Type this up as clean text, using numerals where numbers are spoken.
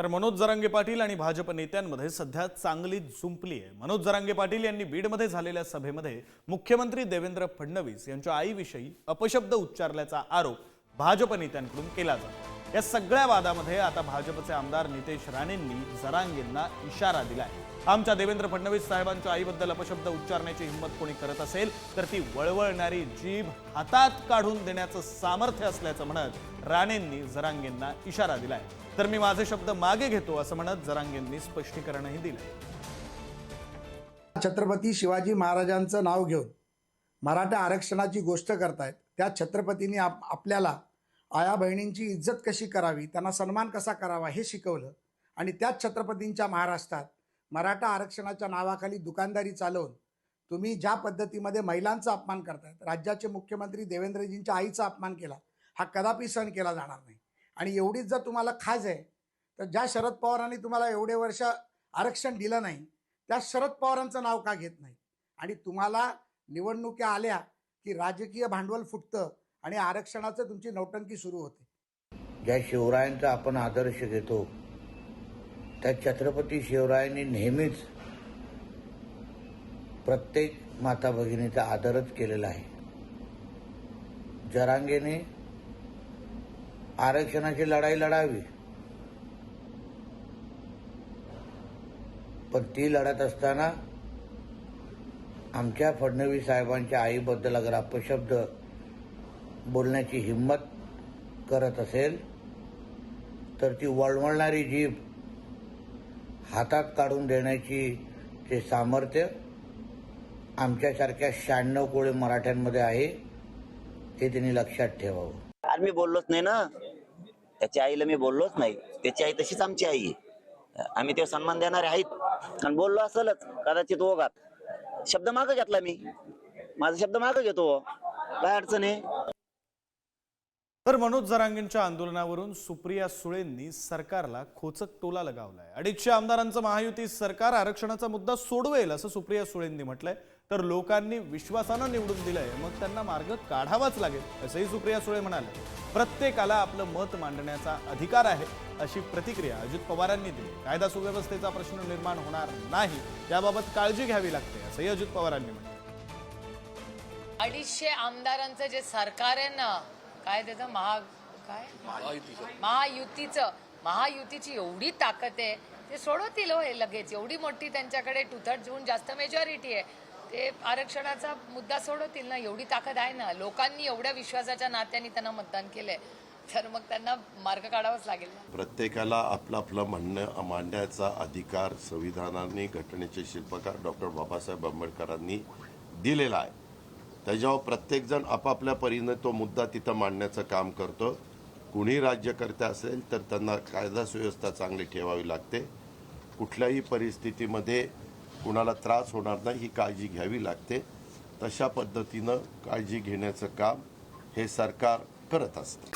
तर मनोज जरांगे पाटील आणि भाजप नेत्यांमध्ये सध्या चांगलीच जुंपली आहे। मनोज जरांगे पाटील यांनी बीडमध्ये झालेल्या सभेमध्ये मुख्यमंत्री देवेंद्र फडणवीस यांच्या आईविषयी अपशब्द उच्चारल्याचा आरोप भाजप नेत्यांकडून केला जातो। या सगळ्या वादामध्ये आता भाजपचे आमदार नितेश राणेंनी जरांगेंना इशारा दिलाय। आमच्या देवेंद्र फडणवीस साहेबांच्या आईबद्दल अपशब्द उच्चारण्याची हिंमत कोणी करत असेल तर ती वळवळणारी जीभ हातात काढून देण्याचं सामर्थ्य असल्याचं म्हणत राणेंनी जरांगेंना इशारा दिलाय। तर मी माझे शब्द मागे घेतो असं म्हणत जरांगेंनी स्पष्टीकरणही दिले। छत्रपती शिवाजी महाराजांचं नाव घेऊन मराठा आरक्षणाची गोष्ट करतायत। त्या छत्रपतींनी आपल्याला आया बहिणींची इज्जत कशी करावी, त्यांना सन्मान कसा करावा हे शिकवलं। आणि त्याच छत्रपतींच्या महाराष्ट्रात मराठा आरक्षणाच्या नावाखाली दुकानदारी चालवून तुम्ही ज्या पद्धतीमध्ये महिलांचा अपमान करतायत, राज्याचे मुख्यमंत्री देवेंद्रजींच्या आईचा अपमान केला, हा कदापि सहन केला जाणार नाही। आणि एवढीच जर तुम्हाला खाज आहे तर ज्या शरद पवारांनी तुम्हाला एवढे वर्ष आरक्षण दिलं नाही त्या शरद पवारांचं नाव का घेत नाही? आणि तुम्हाला निवडणुका आल्या की राजकीय भांडवल फुटतं आणि आरक्षणाचं तुमची नौटंकी सुरू होते। ज्या शिवरायांचा आपण आदर्श घेतो त्या छत्रपती शिवरायांनी नेहमीच प्रत्येक माता भगिनीचा आदरच केलेला आहे। जरांगेने आरक्षणाची लढाई लढावी, पण ती लढत असताना आमच्या फडणवीस साहेबांच्या आईबद्दल अगर अपशब्द बोलण्याची हिम्मत करत असेल तर ती वळवळणारी जीभ हातात काढून देण्याची ते सामर्थ्य आमच्यासारख्या 96 कोळी मराठ्यांमध्ये आहे, हे त्यांनी लक्षात ठेवावं। अरे मी बोललोच नाही ना, त्याच्या आईला मी बोललोच नाही। त्याची आई तशीच आमची आई आहे, आम्ही ते सन्मान देणारे आहेत। आणि बोललो असलच कदाचित ओघात शब्द मागं घेतला, मी माझा शब्द मागं घेतो, काय अडचण आहे? तर मनोज जरांगेंच्या आंदोलनावरून सुप्रिया सुळेंनी सरकारला खोचक टोला लगावलाय। 250 आमदारांचं महायुती सरकार आरक्षणाचा मुद्दा सोडवेल असं सुप्रिया सुळेंनी म्हटलंय। तर लोकांनी विश्वासानं निवडून दिलंय, मग त्यांना मार्ग काढावाच लागेल असंही सुप्रिया सुळे म्हणाले। प्रत्येकाला आपलं मत मांडण्याचा अधिकार आहे अशी प्रतिक्रिया अजित पवारांनी दिली। कायदा सुव्यवस्थेचा प्रश्न निर्माण होणार नाही याबाबत काळजी घ्यावी लागते असंही अजित पवारांनी म्हटलं। 250 आमदारांचं जे सरकार आहे ना, काय त्याचं महायुतीची एवढी ताकद आहे, ते सोडवतील हो लगेच। एवढी मोठी त्यांच्याकडे 2/3 जून जास्त मेजॉरिटी आहे, ते आरक्षणाचा मुद्दा सोडवतील ना, एवढी ताकद आहे ना। लोकांनी एवढ्या विश्वासाच्या नात्याने त्यांना मतदान केलंय, तर मग त्यांना मार्ग काढावाच लागेल ना। प्रत्येकाला आपलं आपलं म्हणणं मांडण्याचा अधिकार संविधानाने, घटनेचे शिल्पकार डॉक्टर बाबासाहेब आंबेडकरांनी दिलेला आहे। त्याच्यावर प्रत्येकजण आपापल्या परीने तो मुद्दा तिथं मांडण्याचं काम करतो। कुणी राज्यकर्ते असेल तर त्यांना कायदा सुव्यवस्था चांगली ठेवावी लागते। कुठल्याही परिस्थितीमध्ये कुणाला त्रास होणार नाही ही काळजी घ्यावी लागते। तशा पद्धतीनं काळजी घेण्याचं काम हे सरकार करत असते।